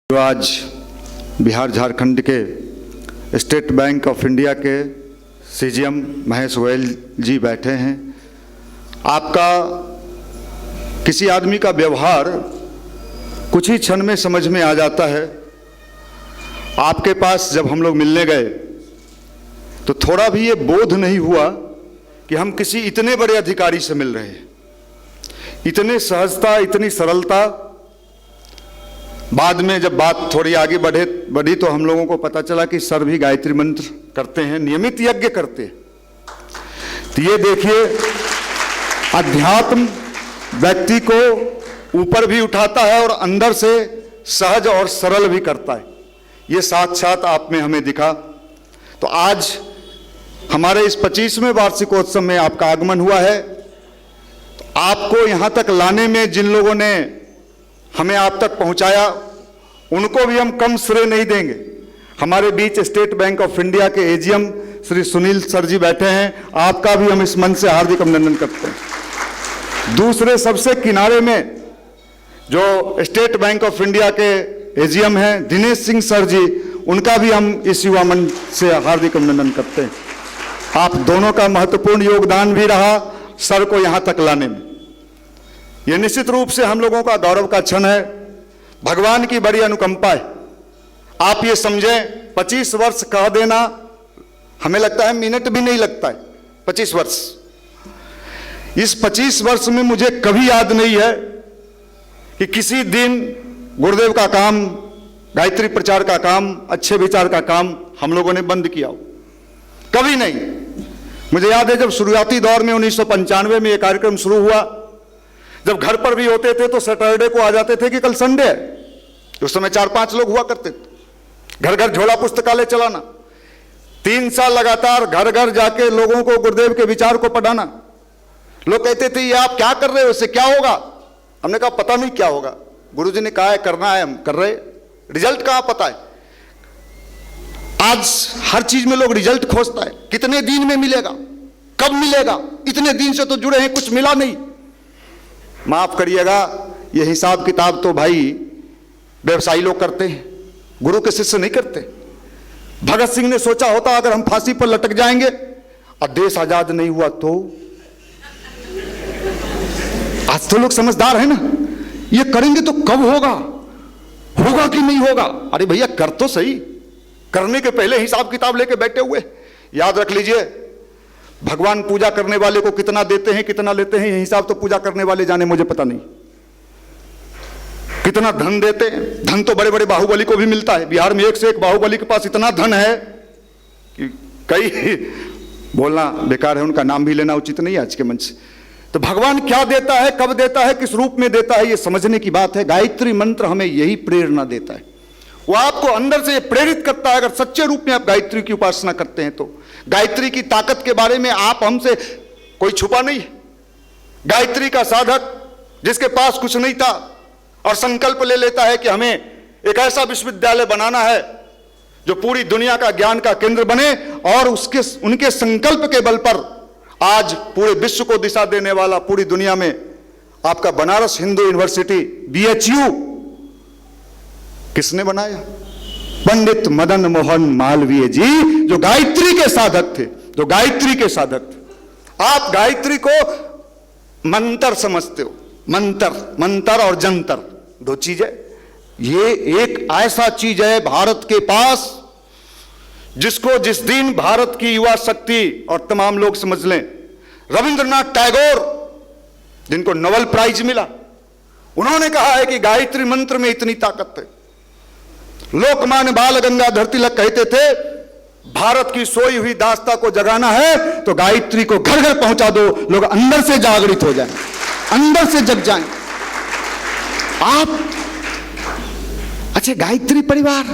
जो आज बिहार झारखंड के स्टेट बैंक ऑफ इंडिया के सीजीएम महेश गोयल जी बैठे हैं। आपका किसी आदमी का व्यवहार कुछ ही क्षण में समझ में आ जाता है। आपके पास जब हम लोग मिलने गए तो थोड़ा भी ये बोध नहीं हुआ कि हम किसी इतने बड़े अधिकारी से मिल रहे हैं। इतने सहजता, इतनी सरलता। बाद में जब बात थोड़ी आगे बढ़ी तो हम लोगों को पता चला कि सर भी गायत्री मंत्र करते हैं, नियमित यज्ञ करते हैं। तो ये देखिए, अध्यात्म व्यक्ति को ऊपर भी उठाता है और अंदर से सहज और सरल भी करता है। ये साथ साथ आप में हमें दिखा। तो आज हमारे इस 25वें वार्षिकोत्सव में आपका आगमन हुआ है। तो आपको यहाँ तक लाने में जिन लोगों ने हमें आप तक पहुंचाया, उनको भी हम कम श्रेय नहीं देंगे। हमारे बीच स्टेट बैंक ऑफ इंडिया के एजीएम श्री सुनील सर जी बैठे हैं। आपका भी हम इस मन से हार्दिक अभिनंदन करते हैं। दूसरे सबसे किनारे में जो स्टेट बैंक ऑफ इंडिया के एजीएम हैं दिनेश सिंह सर जी, उनका भी हम इस युवा मन से हार्दिक अभिनंदन करते हैं। आप दोनों का महत्वपूर्ण योगदान भी रहा सर को यहाँ तक लाने में। यह निश्चित रूप से हम लोगों का गौरव का क्षण है। भगवान की बड़ी अनुकंपा है। आप ये समझें, 25 वर्ष कह देना हमें लगता है मिनट भी नहीं लगता है। 25 वर्ष, इस 25 वर्ष में मुझे कभी याद नहीं है कि किसी दिन गुरुदेव का काम, गायत्री प्रचार का काम, अच्छे विचार का काम हम लोगों ने बंद किया हो। कभी नहीं। मुझे याद है जब शुरुआती दौर में 1995 में यह कार्यक्रम शुरू हुआ, जब घर पर भी होते थे तो सैटरडे को आ जाते थे कि कल संडे है। उस समय 4-5 लोग हुआ करते थे। घर घर झोला पुस्तकालय चलाना, 3 साल लगातार घर घर जाके लोगों को गुरुदेव के विचार को पढ़ाना। लोग कहते थे ये आप क्या कर रहे हो, इससे क्या होगा? हमने कहा पता नहीं क्या होगा, गुरुजी ने कहा है करना है, हम कर रहे। रिजल्ट कहां पता है। आज हर चीज में लोग रिजल्ट खोजता है। कितने दिन में मिलेगा, कब मिलेगा, इतने दिन से तो जुड़े हैं, कुछ मिला नहीं। माफ करिएगा, ये हिसाब किताब तो भाई व्यवसायी लोग करते हैं, गुरु के शिष्य नहीं करते। भगत सिंह ने सोचा होता अगर हम फांसी पर लटक जाएंगे और देश आजाद नहीं हुआ तो। आज तो लोग समझदार है ना, ये करेंगे तो कब होगा, होगा कि नहीं होगा। अरे भैया कर तो सही, करने के पहले हिसाब किताब लेके बैठे हुए। याद रख लीजिए, भगवान पूजा करने वाले को कितना देते हैं, कितना लेते हैं, ये हिसाब तो पूजा करने वाले जाने, मुझे पता नहीं। कितना धन देते हैं, धन तो बड़े बड़े बाहुबली को भी मिलता है। बिहार में एक से एक बाहुबली के पास इतना धन है कि कई बोलना बेकार है, उनका नाम भी लेना उचित नहीं है आज के मंच से। तो भगवान क्या देता है, कब देता है, किस रूप में देता है, ये समझने की बात है। गायत्री मंत्र हमें यही प्रेरणा देता है। वो आपको अंदर से प्रेरित करता है। अगर सच्चे रूप में आप गायत्री की उपासना करते हैं तो गायत्री की ताकत के बारे में आप हमसे कोई छुपा नहीं है। गायत्री का साधक जिसके पास कुछ नहीं था और संकल्प ले लेता है कि हमें एक ऐसा विश्वविद्यालय बनाना है जो पूरी दुनिया का ज्ञान का केंद्र बने, और उनके संकल्प के बल पर आज पूरे विश्व को दिशा देने वाला, पूरी दुनिया में आपका बनारस हिंदू यूनिवर्सिटी BHU किसने बनाया? पंडित मदन मोहन मालवीय जी, जो गायत्री के साधक थे, जो गायत्री के साधक थे। आप गायत्री को मंत्र समझते हो। मंत्र और जंतर दो चीज है। ये एक ऐसा चीज है भारत के पास जिसको जिस दिन भारत की युवा शक्ति और तमाम लोग समझ लें, रविंद्रनाथ टैगोर जिनको नोबेल प्राइज मिला, उन्होंने कहा है कि गायत्री मंत्र में इतनी ताकत है। लोकमान्य बाल गंगाधर तिलक कहते थे भारत की सोई हुई दास्ता को जगाना है तो गायत्री को घर घर पहुंचा दो, लोग अंदर से जागृत हो जाएं, अंदर से जग जाएं। आप अच्छा, गायत्री परिवार,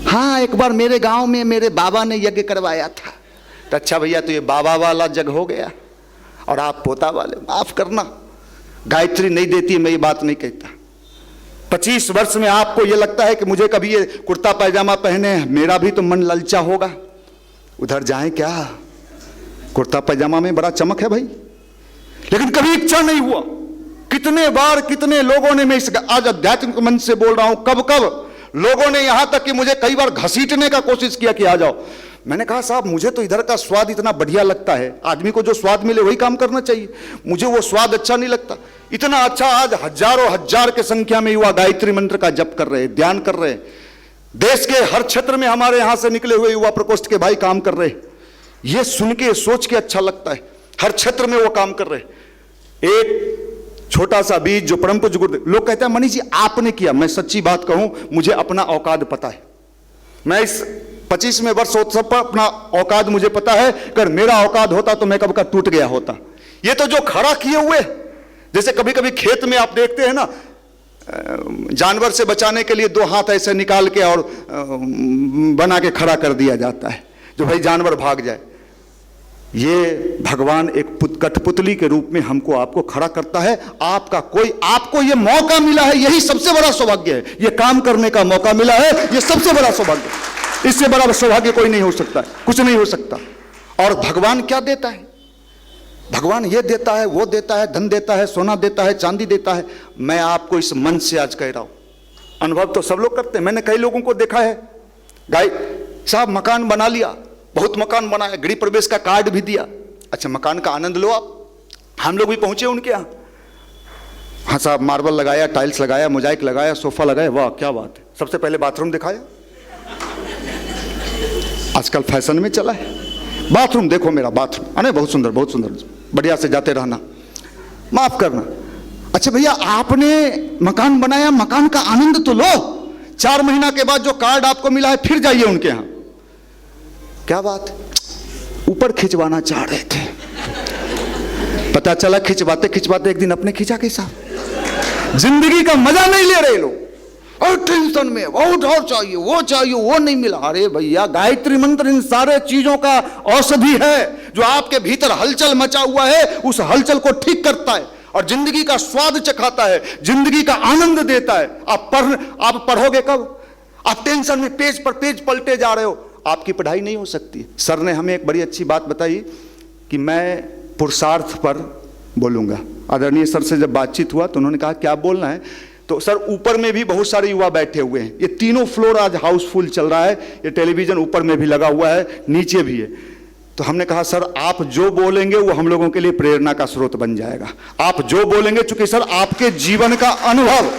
हाँ, एक बार मेरे गांव में मेरे बाबा ने यज्ञ करवाया था। तो अच्छा भैया, तो ये बाबा वाला जग हो गया और आप पोता वाले। माफ करना, गायत्री नहीं देती, मैं ये बात नहीं कहता। 25 वर्ष में आपको यह लगता है कि मुझे कभी ये कुर्ता पैजामा पहने, मेरा भी तो मन ललचा होगा, उधर जाएं क्या, कुर्ता पैजामा में बड़ा चमक है भाई। लेकिन कभी इच्छा नहीं हुआ। कितने बार कितने लोगों ने, मैं इस आज आध्यात्मिक मंच से बोल रहा हूं, कब कब लोगों ने यहां तक कि मुझे कई बार घसीटने का कोशिश किया कि आ जाओ। मैंने कहा साहब मुझे तो इधर का स्वाद इतना बढ़िया लगता है, आदमी को जो स्वाद मिले वही काम करना चाहिए, मुझे वो स्वाद अच्छा नहीं लगता। इतना अच्छा आज हजारों हजार की संख्या में युवा गायत्री मंत्र का जप कर रहे हैं, ध्यान कर रहे हैं। देश के हर क्षेत्र में हमारे यहां से निकले हुए युवा प्रकोष्ठ के भाई काम कर रहे हैं। ये सुन के सोच के अच्छा लगता है, हर क्षेत्र में वो काम कर रहे हैं। एक छोटा सा बीज जो परम पूज्य गुरुदेव, लोग कहते हैं मनीष जी आपने किया, मैं सच्ची बात कहूं मुझे अपना औकात पता है। मैं इस 25वें वर्षोत्सव पर अपना औकात मुझे पता है, अगर मेरा औकात होता तो मैं कब का टूट गया होता। ये तो जो खड़ा किए हुए, जैसे कभी कभी खेत में आप देखते हैं ना, जानवर से बचाने के लिए दो हाथ ऐसे निकाल के और बना के खड़ा कर दिया जाता है, जो भाई जानवर भाग जाए। ये भगवान एक कठपुतली के रूप में हमको आपको खड़ा करता है। आपको ये मौका मिला है, यही सबसे बड़ा सौभाग्य है। ये काम करने का मौका मिला है, ये सबसे बड़ा सौभाग्य है। इससे बड़ा सौभाग्य कोई नहीं हो सकता, कुछ नहीं हो सकता। और भगवान क्या देता है? भगवान ये देता है, वो देता है, धन देता है, सोना देता है, चांदी देता है। मैं आपको इस मन से आज कह रहा हूं, अनुभव तो सब लोग करते हैं। मैंने कई लोगों को देखा है, गाय साहब मकान बना लिया, बहुत मकान बनाया, गृह प्रवेश का कार्ड भी दिया। अच्छा मकान का आनंद लो आप। हम लोग भी पहुंचे उनके यहां, हाँ साहब मार्बल लगाया, टाइल्स लगाया, मोजाइक लगाया, सोफा लगाया, वाह क्या बात है। सबसे पहले बाथरूम दिखाया, आजकल फैशन में चला है बाथरूम, देखो मेरा बाथरूम, अरे बहुत सुंदर बहुत सुंदर, बढ़िया से जाते रहना, माफ करना। अच्छा भैया आपने मकान बनाया, मकान का आनंद तो लो। 4 महीना के बाद जो कार्ड आपको मिला है फिर जाइए उनके यहां। क्या बात, ऊपर खिंचवाना चाह रहे थे, पता चला खिंचवाते खिंचवाते एक दिन अपने खिंचा के साथ। जिंदगी का मजा नहीं ले रहे लोग, और टेंशन में बहुत और चाहिए, वो नहीं मिला। अरे भैया गायत्री मंत्र इन सारे चीजों का औषधि है, जो आपके भीतर हलचल मचा हुआ है उस हलचल को ठीक करता है और जिंदगी का स्वाद चखाता है, जिंदगी का आनंद देता है। आप पढ़ोगे कब? आप टेंशन में पेज पर पेज पलटे जा रहे हो, आपकी पढ़ाई नहीं हो सकती। सर ने हमें एक बड़ी अच्छी बात बताई कि मैं पुरुषार्थ पर बोलूंगा। आदरणीय सर से जब बातचीत हुआ तो उन्होंने कहा क्या बोलना है, तो सर ऊपर में भी बहुत सारे युवा बैठे हुए हैं, ये तीनों फ्लोर आज हाउसफुल चल रहा है, ये टेलीविजन ऊपर में भी लगा हुआ है, नीचे भी है। तो हमने कहा सर आप जो बोलेंगे वो हम लोगों के लिए प्रेरणा का स्रोत बन जाएगा। आप जो बोलेंगे, चूंकि सर आपके जीवन का अनुभव,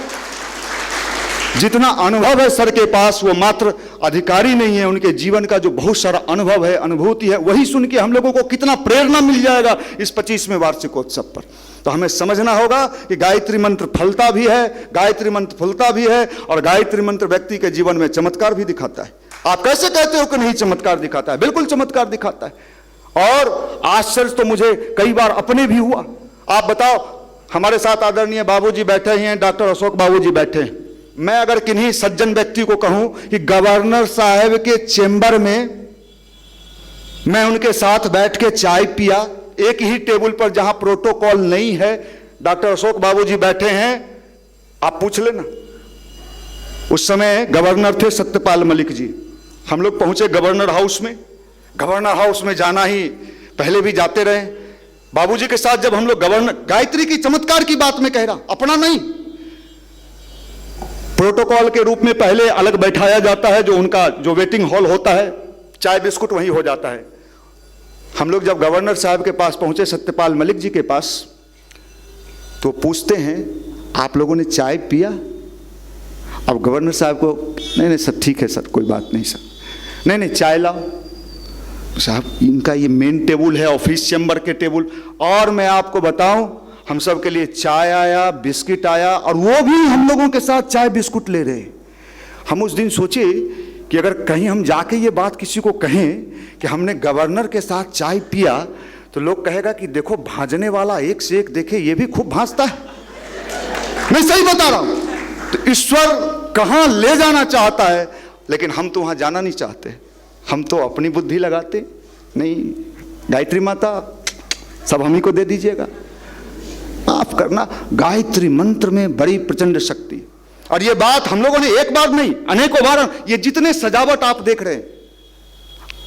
जितना अनुभव है सर के पास, वो मात्र अधिकारी नहीं है, उनके जीवन का जो बहुत सारा अनुभव है, अनुभूति है, वही सुन के हम लोगों को कितना प्रेरणा मिल जाएगा इस 25वें वार्षिकोत्सव पर। तो हमें समझना होगा कि गायत्री मंत्र फलता भी है, गायत्री मंत्र फूलता भी है, और गायत्री मंत्र व्यक्ति के जीवन में चमत्कार भी दिखाता है। आप कैसे कहते हो कि नहीं चमत्कार दिखाता है? बिल्कुल चमत्कार दिखाता है। और आश्चर्य तो मुझे कई बार अपने भी हुआ। आप बताओ, हमारे साथ आदरणीय बाबूजी बैठे हैं, डॉक्टर अशोक बाबूजी बैठे हैं। मैं अगर किन्हीं सज्जन व्यक्ति को कहूं कि गवर्नर साहब के चेंबर में मैं उनके साथ बैठ के चाय पिया, एक ही टेबल पर जहां प्रोटोकॉल नहीं है, डॉक्टर अशोक बाबूजी बैठे हैं, आप पूछ लेना। उस समय गवर्नर थे सत्यपाल मलिक जी। हम लोग पहुंचे गवर्नर हाउस में। गवर्नर हाउस में जाना ही, पहले भी जाते रहे बाबूजी के साथ। जब हम लोग गवर्नर, गायत्री की चमत्कार की बात में कह रहा, अपना नहीं, प्रोटोकॉल के रूप में पहले अलग बैठाया जाता है, जो उनका जो वेटिंग हॉल होता है, चाय बिस्कुट वहीं हो जाता है। हम लोग जब गवर्नर साहब के पास पहुंचे, सत्यपाल मलिक जी के पास, तो पूछते हैं आप लोगों ने चाय पिया? अब गवर्नर साहब को, नहीं सर ठीक है सर, कोई बात नहीं सर, नहीं चाय लाओ। साहब इनका ये मेन टेबल है, ऑफिस चैम्बर के टेबल, और मैं आपको बताऊं हम सब के लिए चाय आया, बिस्किट आया, और वो भी हम लोगों के साथ चाय बिस्कुट ले रहे। हम उस दिन सोचे कि अगर कहीं हम जाके ये बात किसी को कहें कि हमने गवर्नर के साथ चाय पिया, तो लोग कहेगा कि देखो भांजने वाला एक से एक, देखे ये भी खूब भांजता है। मैं सही बता रहा हूं। तो ईश्वर कहां ले जाना चाहता है, लेकिन हम तो वहां जाना नहीं चाहते, हम तो अपनी बुद्धि लगाते। नहीं गायत्री माता सब हम ही को दे दीजिएगा, माफ करना। गायत्री मंत्र में बड़ी प्रचंड शक्ति, और ये बात हम लोगों ने एक बार नहीं अनेकों बार, ये जितने सजावट आप देख रहे हैं,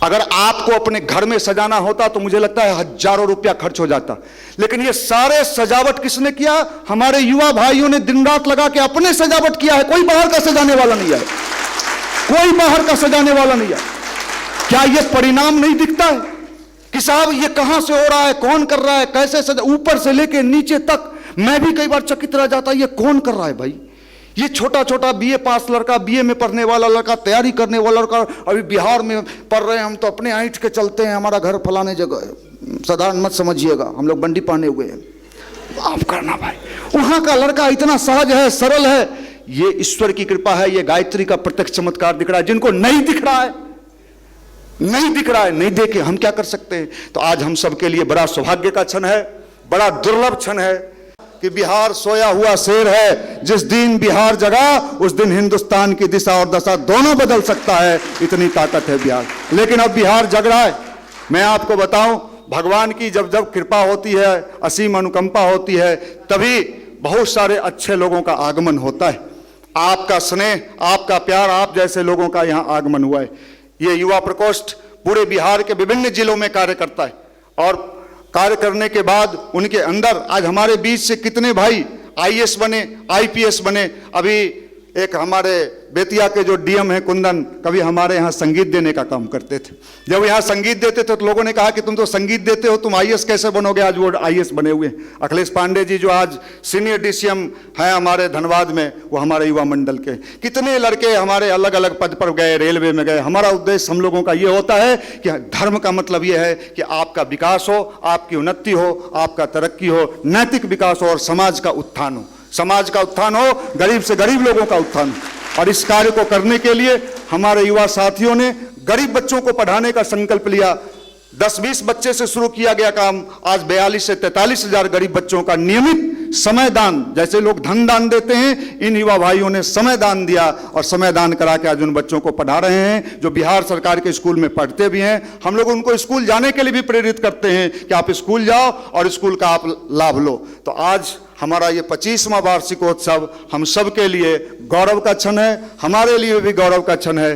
अगर आपको अपने घर में सजाना होता तो मुझे लगता है हजारों रुपया खर्च हो जाता। लेकिन ये सारे सजावट किसने किया? हमारे युवा भाइयों ने दिन रात लगा के अपने सजावट किया है, कोई बाहर का सजाने वाला नहीं है। कोई बाहर का सजाने वाला नहीं है। क्या ये परिणाम नहीं दिखता है कि साहब ये कहां से हो रहा है, कौन कर रहा है, कैसे सजा, ऊपर से लेके नीचे तक। मैं भी कई बार चकित रह जाता, ये कौन कर रहा है भाई? ये छोटा छोटा बीए पास लड़का, बीए में पढ़ने वाला लड़का, तैयारी करने वाला लड़का, अभी बिहार में पढ़ रहे हैं। हम तो अपने ऐंठ के चलते हैं, हमारा घर फलाने जगह है, साधारण मत समझिएगा, हम लोग बंडी पहने हुए हैं। आप करना भाई, वहां का लड़का इतना सहज है, सरल है। ये ईश्वर की कृपा है, ये गायत्री का प्रत्यक्ष चमत्कार दिख रहा है। जिनको नहीं दिख रहा है, नहीं दिख रहा है, नहीं देखे, हम क्या कर सकते हैं? तो आज हम सबके लिए बड़ा सौभाग्य का क्षण है, बड़ा दुर्लभ क्षण है कि बिहार सोया हुआ शेर है। जिस दिन बिहार जगा उस दिन हिंदुस्तान की दिशा और दशा दोनों बदल सकता है, इतनी ताकत है बिहार। लेकिन अब बिहार जग रहा है। मैं आपको बताऊं, भगवान की जब जब कृपा होती है, असीम अनुकंपा होती है, तभी बहुत सारे अच्छे लोगों का आगमन होता है। आपका स्नेह, आपका प्यार, आप जैसे लोगों का यहाँ आगमन हुआ है। ये युवा प्रकोष्ठ पूरे बिहार के विभिन्न जिलों में कार्य करता है और कार्य करने के बाद उनके अंदर आज हमारे बीच से कितने भाई आईएएस बने, आईपीएस बने। अभी एक हमारे बेतिया के जो डीएम है कुंदन, कभी हमारे यहाँ संगीत देने का काम करते थे। जब यहाँ संगीत देते थे तो लोगों ने कहा कि तुम तो संगीत देते हो, तुम आईएएस कैसे बनोगे? आज वो आईएएस बने हुए हैं। अखिलेश पांडे जी जो आज सीनियर डीसीएम हैं हमारे धनबाद में, वो हमारे युवा मंडल के। कितने लड़के हमारे अलग अलग पद पर गए, रेलवे में गए। हमारा उद्देश्य हम लोगों का ये होता है कि धर्म का मतलब ये है कि आपका विकास हो, आपकी उन्नति हो, आपका तरक्की हो, नैतिक विकास हो और समाज का उत्थान हो। समाज का उत्थान हो, गरीब से गरीब लोगों का उत्थान हो। और इस कार्य को करने के लिए हमारे युवा साथियों ने गरीब बच्चों को पढ़ाने का संकल्प लिया। 10-20 बच्चे से शुरू किया गया काम आज 42 से 43 हजार गरीब बच्चों का नियमित समय दान, जैसे लोग धन दान देते हैं, इन युवा भाइयों ने समय दान दिया और समय दान करा के आज उन बच्चों को पढ़ा रहे हैं जो बिहार सरकार के स्कूल में पढ़ते भी हैं। हम लोग उनको स्कूल जाने के लिए भी प्रेरित करते हैं कि आप स्कूल जाओ और स्कूल का आप लाभ लो। तो आज हमारा ये 25वां वार्षिकोत्सव हम सब के लिए गौरव का क्षण है, हमारे लिए भी गौरव का क्षण है।